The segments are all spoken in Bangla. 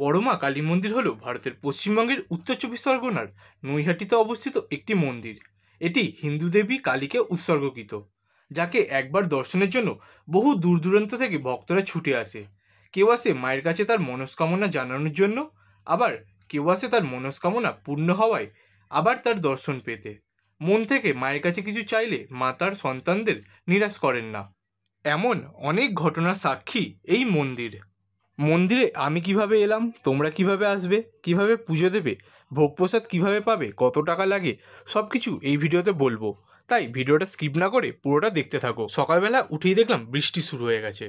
বড়মা কালী মন্দির হল ভারতের পশ্চিমবঙ্গের উত্তর চব্বিশ পরগনার নৈহাটিতে অবস্থিত একটি মন্দির। এটি হিন্দু দেবী কালীকে উৎসর্গকৃত, যাকে একবার দর্শনের জন্য বহু দূর দূরান্ত থেকে ভক্তরা ছুটে আসে। কেউ আসে মায়ের কাছে তার মনস্কামনা জানানোর জন্য, আবার কেউ আসে তার মনস্কামনা পূর্ণ হওয়ায় আবার তার দর্শন পেতে। মন থেকে মায়ের কাছে কিছু চাইলে মা তার সন্তানদের নিরাশ করেন না। এমন অনেক ঘটনার সাক্ষী এই মন্দির। মন্দিরে আমি কিভাবে এলাম, তোমরা কিভাবে আসবে, কিভাবে পুজো দেবে, ভোগ প্রসাদ কীভাবে পাবে, কত টাকা লাগে, সব কিছু এই ভিডিওতে বলবো। তাই ভিডিওটা স্কিপ না করে পুরোটা দেখতে থাকো। সকালবেলা উঠেই দেখলাম বৃষ্টি শুরু হয়ে গেছে।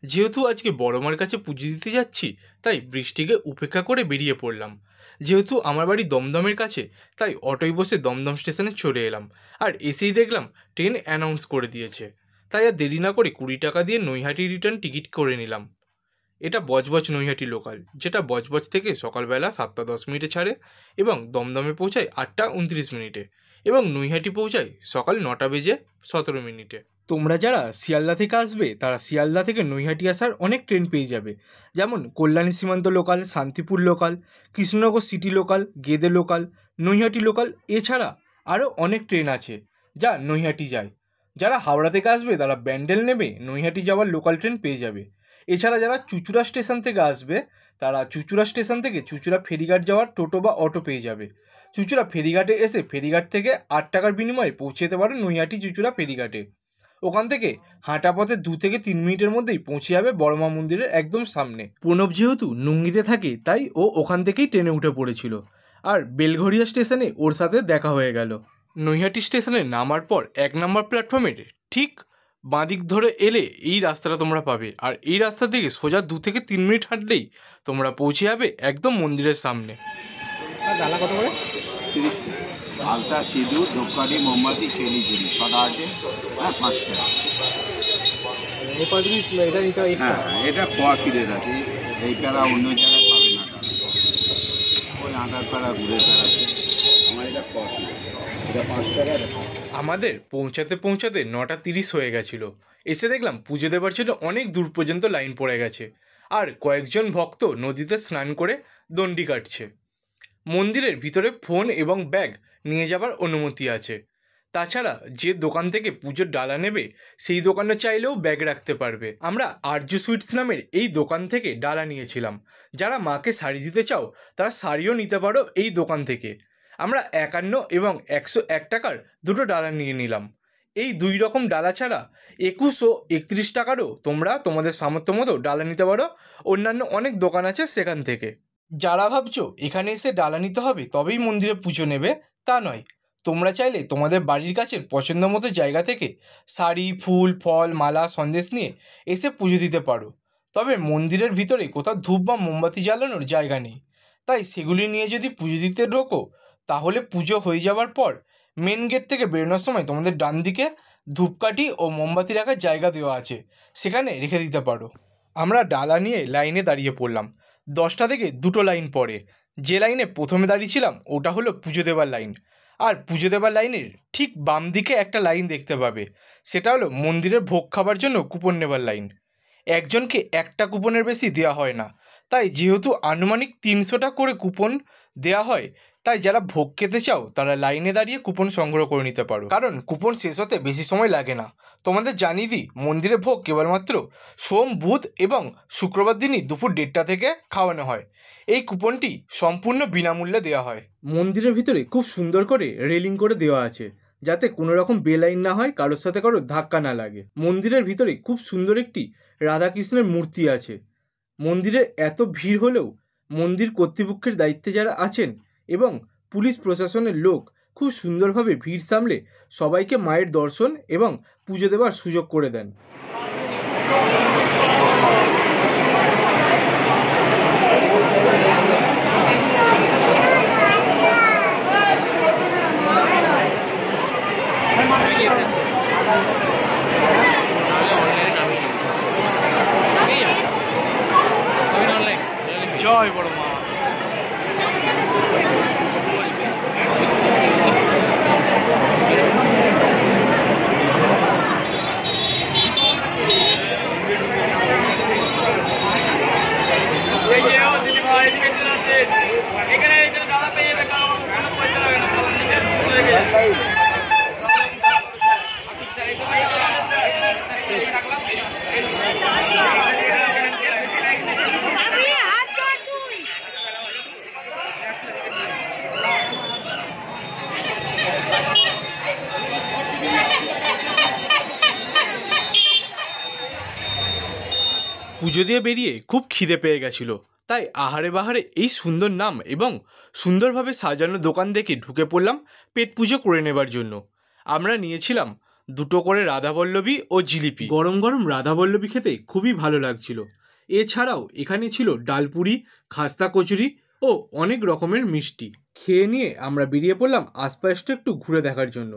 যেহেতু আজকে বড়মার কাছে পুজো দিতে যাচ্ছি, তাই বৃষ্টিকে উপেক্ষা করে বেরিয়ে পড়লাম। যেহেতু আমার বাড়ি দমদমের কাছে, তাই অটোয় বসে দমদম স্টেশনে চলে এলাম। আর এসেই দেখলাম ট্রেন অ্যানাউন্স করে দিয়েছে, তাই আর দেরি না করে 20 টাকা দিয়ে নৈহাটি রিটার্ন টিকিট করে নিলাম। এটা বজবজ নৈহাটি লোকাল, যেটা বজবজ থেকে সকালবেলা 7টা 10 মিনিটে ছাড়ে এবং দমদমে পৌঁছায় 8টা 29 মিনিটে এবং নৈহাটি পৌঁছায় সকাল 9টা বেজে 17 মিনিটে। তোমরা যারা শিয়ালদা থেকে আসবে তারা শিয়ালদা থেকে নৈহাটি আসার অনেক ট্রেন পেয়ে যাবে, যেমন কল্যাণী সীমান্ত local, Shantipur local, Krishnanagar city local, Gede local, Naihati local, এছাড়া আরও অনেক ট্রেন আছে যা নৈহাটি যায়। যারা হাওড়া থেকে আসবে তারা ব্যান্ডেল নেবে নৈহাটি যাওয়ার লোকাল ট্রেন পেয়ে যাবে। এছাড়া যারা চুঁচুড়া স্টেশন থেকে আসবে তারা চুঁচুড়া স্টেশন থেকে চুঁচুড়া ফেরিঘাট যাওয়ার টোটো বা অটো পেয়ে যাবে। চুঁচুড়া ফেরিঘাটে এসে ফেরিঘাট থেকে 8 টাকার বিনিময়ে পৌঁছে যেতে পারো নৈহাটি চুঁচুড়া ফেরিঘাটে। ওখান থেকে হাঁটা পথে 2 থেকে 3 মিনিটের মধ্যেই পৌঁছে যাবে বড়মা মন্দিরের একদম সামনে। প্রণব যেহেতু নুঙ্গিতে থাকে তাই ও ওখান থেকেই ট্রেনে উঠে পড়েছিল, আর বেলঘরিয়া স্টেশনে ওর সাথে দেখা হয়ে গেল। নৈহাটি স্টেশনে নামার পর 1 নম্বর প্ল্যাটফর্মের ঠিক বাঁদিক ধরে এলে এই রাস্তাটা তোমরা পাবে, আর এই রাস্তা থেকে সোজা 2 থেকে 3 মিনিট হাঁটলেই তোমরা পৌঁছে যাবে একদম মন্দিরের সামনে। ডালা কত করে? 30 আলতা, সিঁদুর, ধূপকাঠি, মোমবাতি, চেলি চুরি, ছটা আছে। হ্যাঁ, 5 টাকা। এটা নিতে হয়। হ্যাঁ, এটা খোয়া কিরের আছে, এইটা অন্য জায়গায় পাবে না। ওই আধার পাড়া ঘুরে আছে, আমার এটা খোয়া কিরে, এটা 5 টাকা। আমাদের পৌঁছাতে পৌঁছাতে 9টা 30 হয়ে গেছিল। এসে দেখলাম পুজো দেওয়ার জন্য অনেক দূর পর্যন্ত লাইন পড়ে গেছে, আর কয়েকজন ভক্ত নদীতে স্নান করে দণ্ডি কাটছে। মন্দিরের ভিতরে ফোন এবং ব্যাগ নিয়ে যাবার অনুমতি আছে। তাছাড়া যে দোকান থেকে পুজোর ডালা নেবে সেই দোকানে চাইলেও ব্যাগ রাখতে পারবে। আমরা আর্য সুইটস নামের এই দোকান থেকে ডালা নিয়েছিলাম। যারা মাকে শাড়ি দিতে চাও তারা শাড়িও নিতে পারো এই দোকান থেকে। আমরা 51 এবং 101 টাকার দুটো ডালা নিয়ে নিলাম। এই 2 রকম ডালা ছাড়া 21 ও 31 টাকারও তোমরা তোমাদের সামর্থ্য মতো ডালা নিতে পারো। অন্যান্য অনেক দোকান আছে সেখান থেকে। যারা ভাবছো এখানে এসে ডালা নিতে হবে তবেই মন্দিরে পুজো নেবে, তা নয়। তোমরা চাইলে তোমাদের বাড়ির কাছের পছন্দ মতো জায়গা থেকে শাড়ি, ফুল, ফল, মালা, সন্দেশ নিয়ে এসে পুজো দিতে পারো। তবে মন্দিরের ভিতরে কোথাও ধূপ বা মোমবাতি জ্বালানোর জায়গা নেই, তাই সেগুলি নিয়ে যদি পুজো দিতে ঢোকো তাহলে পুজো হয়ে যাওয়ার পর মেন গেট থেকে বেরোনোর সময় তোমাদের ডান দিকে ধূপকাঠি ও মোমবাতি রাখার জায়গা দেওয়া আছে, সেখানে রেখে দিতে পারো। আমরা ডালা নিয়ে লাইনে দাঁড়িয়ে পড়লাম। 10টা থেকে 2টো লাইন পড়ে। যে লাইনে প্রথমে দাঁড়িয়েছিলাম ওটা হলো পুজো দেওয়ার লাইন, আর পুজো দেওয়ার লাইনের ঠিক বাম দিকে একটা লাইন দেখতে পাবে, সেটা হলো মন্দিরের ভোগ খাবার জন্য কুপন নেবার লাইন। একজনকে একটা কুপনের বেশি দেওয়া হয় না, তাই যেহেতু আনুমানিক 300টা করে কুপন দেওয়া হয়, তাই যারা ভোগ খেতে চাও তারা লাইনে দাঁড়িয়ে কুপন সংগ্রহ করে নিতে পারো, কারণ কুপন শেষ হতে বেশি সময় লাগে না। তোমাদের জানিয়ে দিই, মন্দিরে ভোগ কেবলমাত্র সোম, বুধ এবং শুক্রবার দিনই দুপুর 1:30টা থেকে খাওয়ানো হয়। এই কুপনটি সম্পূর্ণ বিনামূল্যে দেওয়া হয়। মন্দিরের ভিতরে খুব সুন্দর করে রেলিং করে দেওয়া আছে, যাতে কোনো রকম বেলাইন না হয়, কারোর সাথে কারোর ধাক্কা না লাগে। মন্দিরের ভিতরে খুব সুন্দর একটি রাধাকৃষ্ণের মূর্তি আছে। মন্দিরে এত ভিড় হলেও মন্দির কর্তৃপক্ষের দায়িত্বে যারা আছেন এবং পুলিশ প্রশাসনের লোক খুব সুন্দরভাবে ভিড় সামলে সবাইকে মায়ের দর্শন এবং পুজো দেওয়ার সুযোগ করে দেন। জয় বড় মা। পুজো দিয়ে বেরিয়ে খুব খিদে পেয়ে গেছিল, তাই আহারে বাহারে এই সুন্দর নাম এবং সুন্দরভাবে সাজানো দোকান দেখে ঢুকে পড়লাম পেট পুজো করে নেবার জন্য। আমরা নিয়েছিলাম 2 করে রাধাবল্লভী ও জিলিপি। গরম গরম রাধাবল্লভী খেতে খুবই ভালো লাগছিল। এছাড়াও এখানে ছিল ডালপুরি, খাস্তা কচুরি ও অনেক রকমের মিষ্টি। খেয়ে নিয়ে আমরা বেরিয়ে পড়লাম আশপাশটা একটু ঘুরে দেখার জন্য।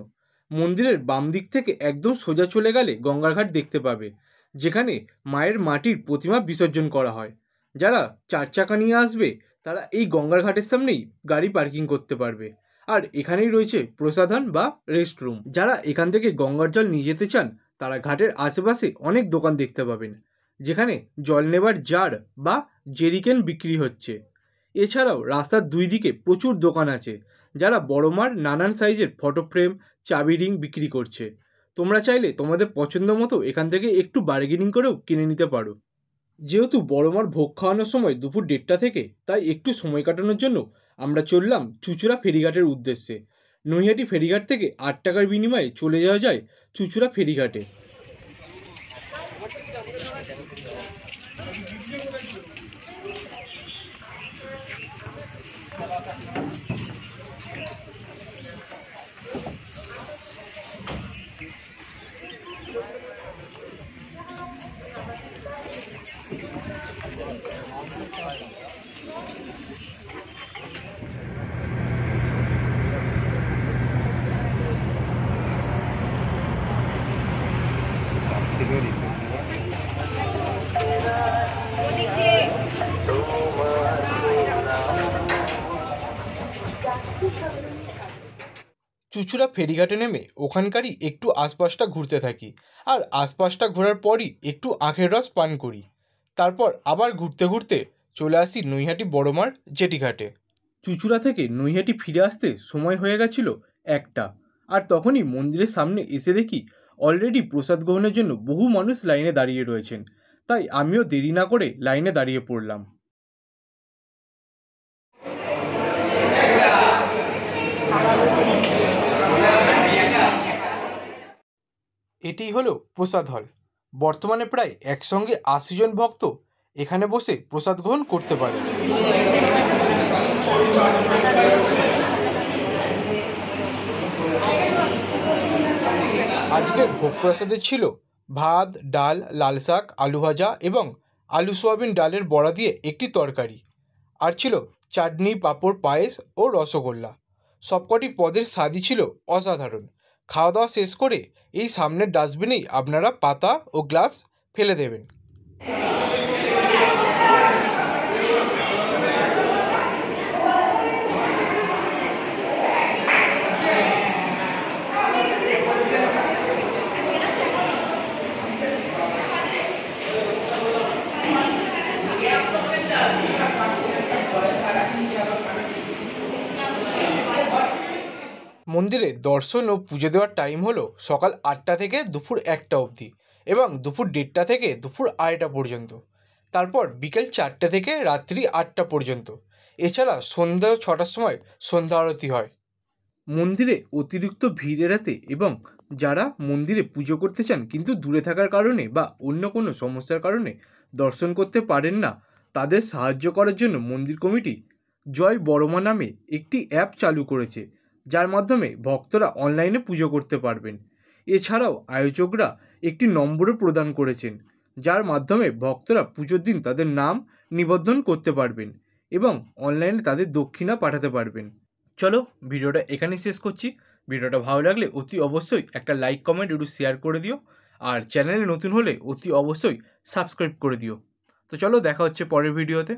মন্দিরের বাম দিক থেকে একদম সোজা চলে গেলে গঙ্গার ঘাট দেখতে পাবে, যেখানে মায়ের মাটির প্রতিমা বিসর্জন করা হয়। যারা 4 চাকা নিয়ে আসবে তারা এই গঙ্গার ঘাটের সামনেই গাড়ি পার্কিং করতে পারবে। আর এখানেই রয়েছে প্রসাধন বা রেস্টরুম। যারা এখান থেকে গঙ্গার জল নিয়ে যেতে চান তারা ঘাটের আশেপাশে অনেক দোকান দেখতে পাবেন, যেখানে জল নেবার জার বা জেরিকেন বিক্রি হচ্ছে। এছাড়াও রাস্তার 2 দিকে প্রচুর দোকান আছে, যারা বড় মার নানান সাইজের ফটো ফ্রেম, চাবি রিং বিক্রি করছে। তোমরা চাইলে তোমাদের পছন্দ মতো এখান থেকে একটু বার্গেনিং করেও কিনে নিতে পারো। যেহেতু বড় মার ভোগ খাওয়ানোর সময় দুপুর 1:30 থেকে, তাই একটু সময় কাটানোর জন্য আমরা চললাম চুঁচুড়া ফেরিঘাটের উদ্দেশ্যে। নৈহাটি ফেরিঘাট থেকে 8 টাকার বিনিময়ে চলে যাওয়া যায় চুঁচুড়া ফেরিঘাটে। চুঁচুড়া ফেরিঘাটে নেমে ওখানকারই একটু আশপাশটা ঘুরতে থাকি, আর আশপাশটা ঘোরার পরই একটু আখের রস পান করি। তারপর আবার ঘুরতে ঘুরতে চলে আসি নৈহাটি বড়মার জেটিঘাটে। চুঁচুড়া থেকে নৈহাটি ফিরে আসতে সময় হয়ে গেছিল 1টা, আর তখনই মন্দিরের সামনে এসে দেখি অলরেডি প্রসাদ গ্রহণের জন্য বহু মানুষ লাইনে দাঁড়িয়ে রয়েছেন। তাই আমিও দেরি না করে লাইনে দাঁড়িয়ে পড়লাম। এটি হলো প্রসাদ হল। বর্তমানে প্রায় একসঙ্গে 80 জন ভক্ত এখানে বসে প্রসাদ গ্রহণ করতে পারে। আজকের ভোগ প্রসাদে ছিল ভাত, ডাল, লাল শাক, আলু ভাজা এবং আলু সোয়াবিন ডালের বড়া দিয়ে একটি তরকারি, আর ছিল চাটনি, পাঁপড়, পায়েস ও রসগোল্লা। সবকটি পদের স্বাদই ছিল অসাধারণ। খাওয়া দাওয়া শেষ করে এই সামনের ডাস্টবিনেই আপনারা পাতা ও গ্লাস ফেলে দেবেন। মন্দিরে দর্শন ও পুজো দেওয়ার টাইম হলো সকাল 8টা থেকে দুপুর 1টা অবধি এবং দুপুর 1:30 থেকে দুপুর 2:30 পর্যন্ত। তারপর বিকেল 4টে থেকে রাত্রি 8টা পর্যন্ত। এছাড়া সন্ধ্যা 6টার সময় সন্ধ্যা আরতি হয়। মন্দিরে অতিরিক্ত ভিড় এড়াতে এবং যারা মন্দিরে পুজো করতে চান কিন্তু দূরে থাকার কারণে বা অন্য কোনো সমস্যার কারণে দর্শন করতে পারেন না, তাদের সাহায্য করার জন্য মন্দির কমিটি জয় বড়মা নামে একটি অ্যাপ চালু করেছে, যার মাধ্যমে ভক্তরা অনলাইনে পুজো করতে পারবেন। এছাড়াও আয়োজকরা একটি নম্বরও প্রদান করেছেন, যার মাধ্যমে ভক্তরা পুজোর দিন তাদের নাম নিবন্ধন করতে পারবেন এবং অনলাইনে তাদের দক্ষিণা পাঠাতে পারবেন। চলো ভিডিওটা এখানেই শেষ করছি। ভিডিওটা ভালো লাগলে অতি অবশ্যই একটা লাইক, কমেন্ট একটু শেয়ার করে দিও, আর চ্যানেলে নতুন হলে অতি অবশ্যই সাবস্ক্রাইব করে দিও। তো চলো দেখা হচ্ছে পরের ভিডিওতে।